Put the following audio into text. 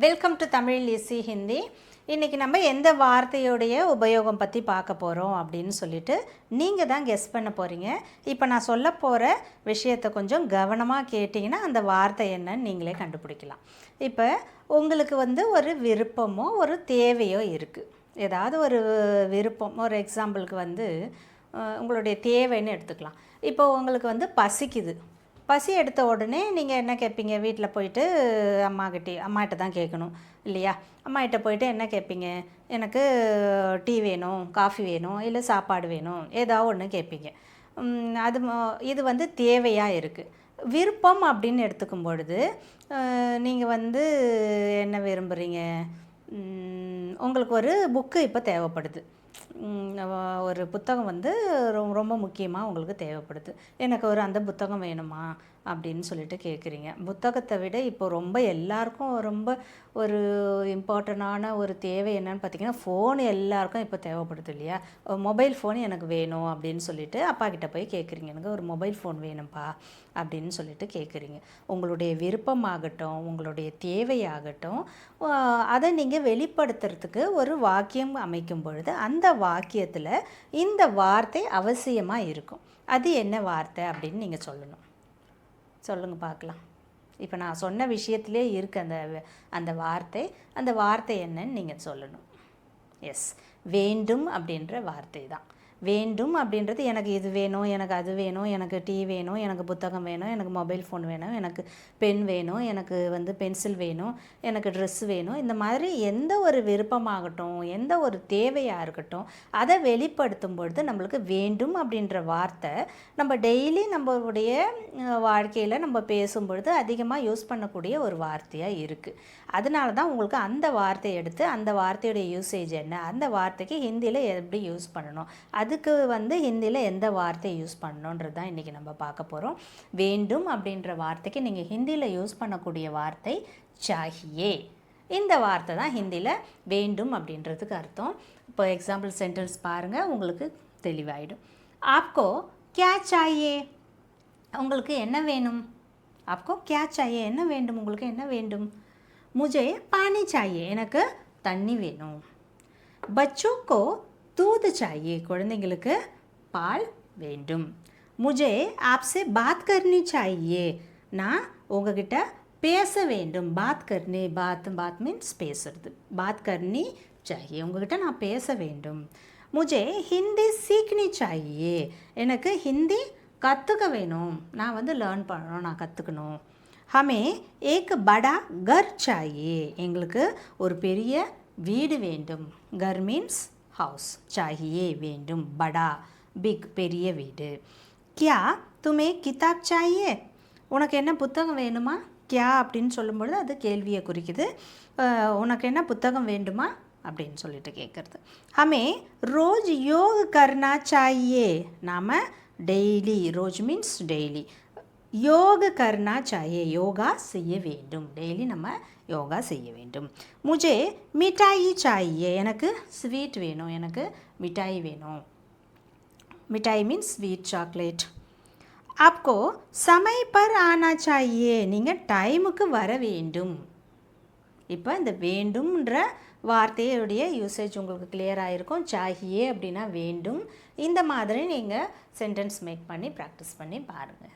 Welcome to Tamil easy Hindi. இன்றைக்கி நம்ம எந்த வார்த்தையுடைய உபயோகம் பற்றி பார்க்க போகிறோம் அப்படின்னு சொல்லிட்டு நீங்கள் தான் கெஸ் பண்ண போகிறீங்க. இப்போ நான் சொல்ல போகிற விஷயத்தை கொஞ்சம் கவனமாக கேட்டிங்கன்னா அந்த வார்த்தை என்னன்னு நீங்களே கண்டுபிடிக்கலாம். இப்போ உங்களுக்கு ஒரு விருப்பமோ ஒரு தேவையோ இருக்குது. ஏதாவது ஒரு விருப்பம், ஒரு எக்ஸாம்பிளுக்கு உங்களுடைய தேவைன்னு எடுத்துக்கலாம். இப்போ உங்களுக்கு பசிக்குது. பசி எடுத்த உடனே நீங்கள் என்ன கேட்பீங்க? வீட்டில் போயிட்டு அம்மாகிட்ட தான் கேட்கணும் இல்லையா? அம்மாகிட்ட போயிட்டு என்ன கேட்பீங்க? எனக்கு டீ வேணும், காஃபி வேணும், இல்லை சாப்பாடு வேணும், ஏதாவது ஒன்று கேட்பீங்க. இது தேவையாக இருக்குது. விருப்பம் அப்படின்னு எடுத்துக்கும் பொழுது நீங்கள் என்ன விரும்புகிறீங்க? உங்களுக்கு ஒரு புக்கு இப்போ தேவைப்படுது. ஒரு புத்தகம் ரொம்ப முக்கியமாக உங்களுக்கு தேவைப்படுது. எனக்கு அந்த புத்தகம் வேணுமா அப்படின்னு சொல்லிட்டு கேட்குறீங்க. புத்தகத்தை விட இப்போ ரொம்ப எல்லாருக்கும் ரொம்ப ஒரு இம்பார்ட்டண்டான ஒரு தேவை என்னன்னு பார்த்தீங்கன்னா, ஃபோன் எல்லாருக்கும் இப்போ தேவைப்படுது இல்லையா? மொபைல் ஃபோன் எனக்கு வேணும் அப்படின்னு சொல்லிட்டு அப்பா கிட்ட போய் கேட்குறீங்க. எனக்கு ஒரு மொபைல் ஃபோன் வேணும்ப்பா அப்படின்னு சொல்லிட்டு கேட்குறீங்க. உங்களுடைய விருப்பமாகட்டும், உங்களுடைய தேவையாகட்டும், அதை நீங்கள் வெளிப்படுத்துறதுக்கு ஒரு வாக்கியம் அமைக்கும் பொழுது அந்த வாக்கியத்தில் இந்த வார்த்தை அவசியமாக இருக்கும். அது என்ன வார்த்தை அப்படின்னு நீங்கள் சொல்லணும். சொல்லுங்கள் பார்க்கலாம். இப்போ நான் சொன்ன விஷயத்திலே இருக்கு அந்த வார்த்தை என்னன்னு நீங்கள் சொல்லணும். எஸ், வேண்டும் அப்படின்ற வார்த்தை தான். வேண்டும் அப்படின்றது எனக்கு இது வேணும், எனக்கு அது வேணும், எனக்கு டீ வேணும், எனக்கு புத்தகம் வேணும், எனக்கு மொபைல் ஃபோன் வேணும், எனக்கு பென் வேணும், எனக்கு பென்சில் வேணும், எனக்கு ட்ரெஸ் வேணும். இந்த மாதிரி எந்த ஒரு விருப்பமாகட்டும், எந்த ஒரு தேவையாக இருக்கட்டும், அதை வெளிப்படுத்தும் பொழுது நம்மளுக்கு வேண்டும் அப்படின்ற வார்த்தை நம்ம டெய்லி நம்மளுடைய வாழ்க்கையில் நம்ம பேசும் பொழுது அதிகமாக யூஸ் பண்ணக்கூடிய ஒரு வார்த்தையாக இருக்குது. அதனால தான் உங்களுக்கு அந்த வார்த்தையை எடுத்து அந்த வார்த்தையுடைய யூசேஜ் என்ன, அந்த வார்த்தைக்கு ஹிந்தியில் எப்படி யூஸ் பண்ணணும், அதுக்கு ஹிந்தியில் எந்த வார்த்தை யூஸ் பண்ணணுன்றது தான் இன்றைக்கி நம்ம பார்க்க போகிறோம். வேண்டும் அப்படின்ற வார்த்தைக்கு நீங்கள் ஹிந்தியில் யூஸ் பண்ணக்கூடிய வார்த்தை சாஹியே. இந்த வார்த்தை தான் ஹிந்தியில் வேண்டும் அப்படின்றதுக்கு அர்த்தம். இப்போ எக்ஸாம்பிள் சென்டென்ஸ் பாருங்கள், உங்களுக்கு தெளிவாயிடும். ஆப்கோ கியா சாஹியே? உங்களுக்கு என்ன வேணும்? ஆப்கோ கியா சாஹியே? என்ன வேண்டும்? உங்களுக்கு என்ன வேண்டும்? முझे पानी चाहिए. எனக்கு தண்ணி வேணும். बच्चों को दूध चाहिए. குழந்தைங்களுக்கு பால் வேண்டும். मुझे आपसे बात करनी चाहिए. நான் உங்ககிட்ட பேச வேண்டும். बात करने, बात मीन्स பேசுறது. बात करनी चाहिए. உங்ககிட்ட நான் பேச வேண்டும். मुझे हिंदी सीखनी चाहिए. எனக்கு ஹிந்தி கற்றுக்க வேணும். நான் லேர்ன் பண்ணணும், நான் கற்றுக்கணும். हमें एक बड़ा घर चाहिए. எங்களுக்கு ஒரு பெரிய வீடு வேண்டும். घर மீன்ஸ் ஹவுஸ், चाहिए வேண்டும், बड़ा பிக் பெரிய வீடு. क्या तुम्हें किताब चाहिए? உனக்கு என்ன புத்தகம் வேணுமா? क्या அப்படின்னு சொல்லும்பொழுது அது கேள்வியை குறிக்குது. உனக்கு என்ன புத்தகம் வேண்டுமா அப்படின்னு சொல்லிட்டு கேட்குறது. हमें रोज योग करना चाहिए. நாம் டெய்லி, ரோஜ் மீன்ஸ் டெய்லி, योग करना चाहिए. யோகா செய்ய வேண்டும். டெய்லி நம்ம யோகா செய்ய வேண்டும். मुझे मिठाई चाहिए. எனக்கு ஸ்வீட் வேணும், எனக்கு மிட்டாய் வேணும். மிட்டாய் மீன்ஸ் ஸ்வீட், சாக்லேட். आपको समय पर आना चाहिए. நீங்கள் டைமுக்கு வர வேண்டும். இப்போ இந்த வேண்டும்ன்ற வார்த்தையுடைய யூசேஜ் உங்களுக்கு கிளியராக இருக்கும். சாஹியே அப்படின்னா வேண்டும். இந்த மாதிரி நீங்கள் சென்டென்ஸ் மேக் பண்ணி ப்ராக்டிஸ் பண்ணி பாருங்கள்.